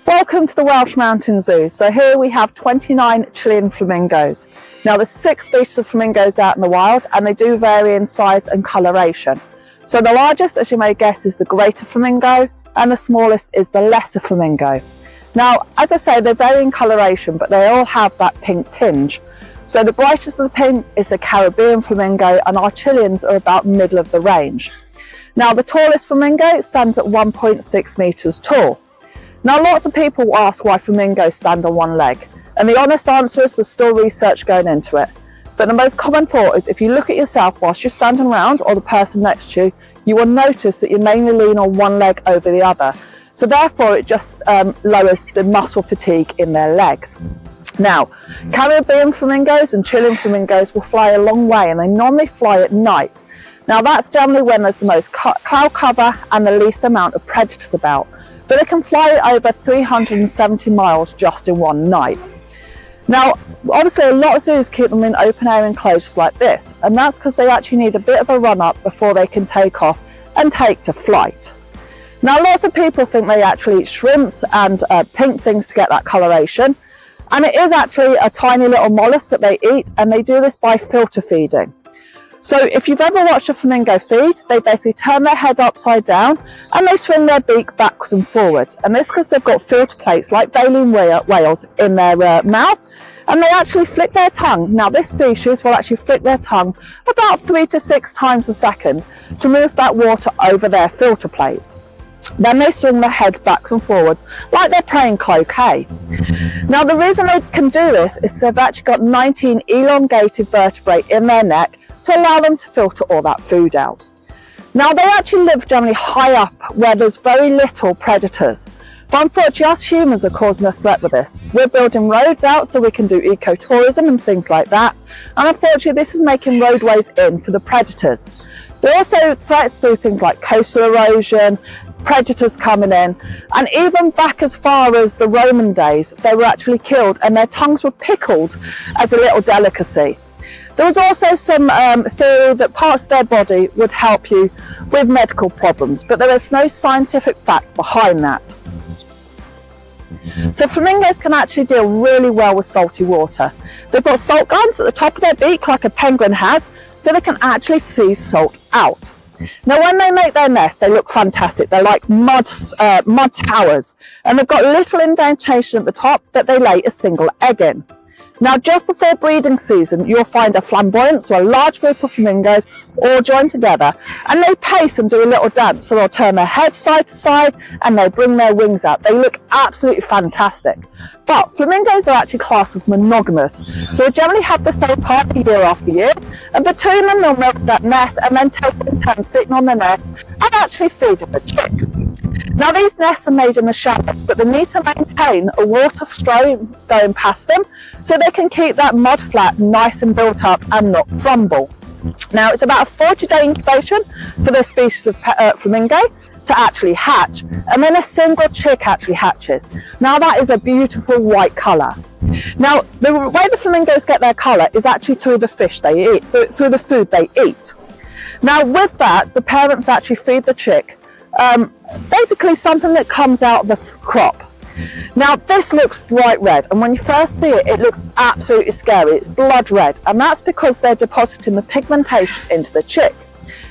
Welcome to the Welsh Mountain Zoo. So here we have 29 Chilean flamingos. Now there's 6 species of flamingos out in the wild and they do vary in size and coloration. So the largest, as you may guess, is the greater flamingo and the smallest is the lesser flamingo. Now, as I say, they vary in coloration, but they all have that pink tinge. So the brightest of the pink is the Caribbean flamingo and our Chileans are about middle of the range. Now the tallest flamingo stands at 1.6 meters tall. Now lots of people ask why flamingos stand on one leg, and the honest answer is there's still research going into it. But the most common thought is if you look at yourself whilst you're standing around or the person next to you, you will notice that you mainly lean on one leg over the other. So therefore it just lowers the muscle fatigue in their legs. Now, Caribbean flamingos and Chilean flamingos will fly a long way and they normally fly at night. Now that's generally when there's the most cloud cover and the least amount of predators about. But they can fly over 370 miles just in one night. Now, obviously a lot of zoos keep them in open air enclosures like this, and that's because they actually need a bit of a run up before they can take off and take to flight. Now, lots of people think they actually eat shrimps and pink things to get that coloration, and it is actually a tiny little mollusk that they eat, and they do this by filter feeding. So if you've ever watched a flamingo feed, they basically turn their head upside down and they swing their beak backwards and forwards. And this because they've got filter plates like baleen whales in their mouth, and they actually flick their tongue. Now this species will actually flick their tongue about 3 to 6 times a second to move that water over their filter plates. Then they swing their heads backwards and forwards like they're playing croquet. Now the reason they can do this is they've actually got 19 elongated vertebrae in their neck to allow them to filter all that food out. Now they actually live generally high up where there's very little predators. But unfortunately us humans are causing a threat with this. We're building roads out so we can do ecotourism and things like that. And unfortunately this is making roadways in for the predators. There are also threats through things like coastal erosion, predators coming in, and even back as far as the Roman days, they were actually killed and their tongues were pickled as a little delicacy. There was also some theory that parts of their body would help you with medical problems, but there is no scientific fact behind that. So flamingos can actually deal really well with salty water. They've got salt glands at the top of their beak like a penguin has, so they can actually seize salt out. Now when they make their nest, they look fantastic. They're like mud towers, and they've got a little indentation at the top that they lay a single egg in. Now just before breeding season, you'll find a flamboyant, so a large group of flamingos all join together and they pace and do a little dance. So they'll turn their heads side to side and they bring their wings out. They look absolutely fantastic. But flamingos are actually classed as monogamous. So they generally have the same partner year after year, and between them they'll milk that nest and then take in turn sitting on the nest and actually feeding the chicks. Now these nests are made in the shallows, but they need to maintain a water stream going past them so they can keep that mud flat nice and built up and not crumble. Now it's about a 40-day incubation for this species of flamingo to actually hatch, and then a single chick actually hatches. Now that is a beautiful white colour. Now the way the flamingos get their colour is actually through the fish they eat, through the food they eat. Now with that, the parents actually feed the chick basically something that comes out of the crop. Now this looks bright red, and when you first see it, it looks absolutely scary. It's blood red, and that's because they're depositing the pigmentation into the chick.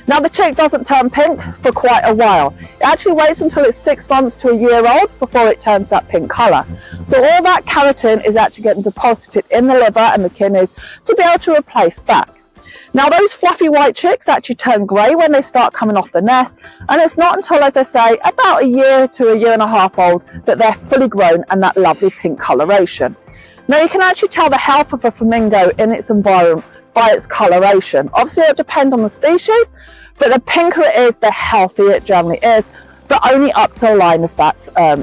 Now the chick doesn't turn pink for quite a while. It actually waits until it's 6 months to a year old before it turns that pink colour. So all that keratin is actually getting deposited in the liver and the kidneys to be able to replace back. Now those fluffy white chicks actually turn grey when they start coming off the nest, and it's not until, as I say, about a year to a year and a half old that they're fully grown and that lovely pink coloration. Now you can actually tell the health of a flamingo in its environment by its coloration. Obviously it will depend on the species, but the pinker it is, the healthier it generally is, but only up to the line of that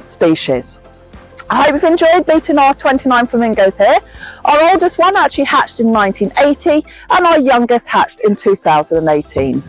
species. I hope you've enjoyed meeting our 29 flamingos here. Our oldest one actually hatched in 1980 and our youngest hatched in 2018.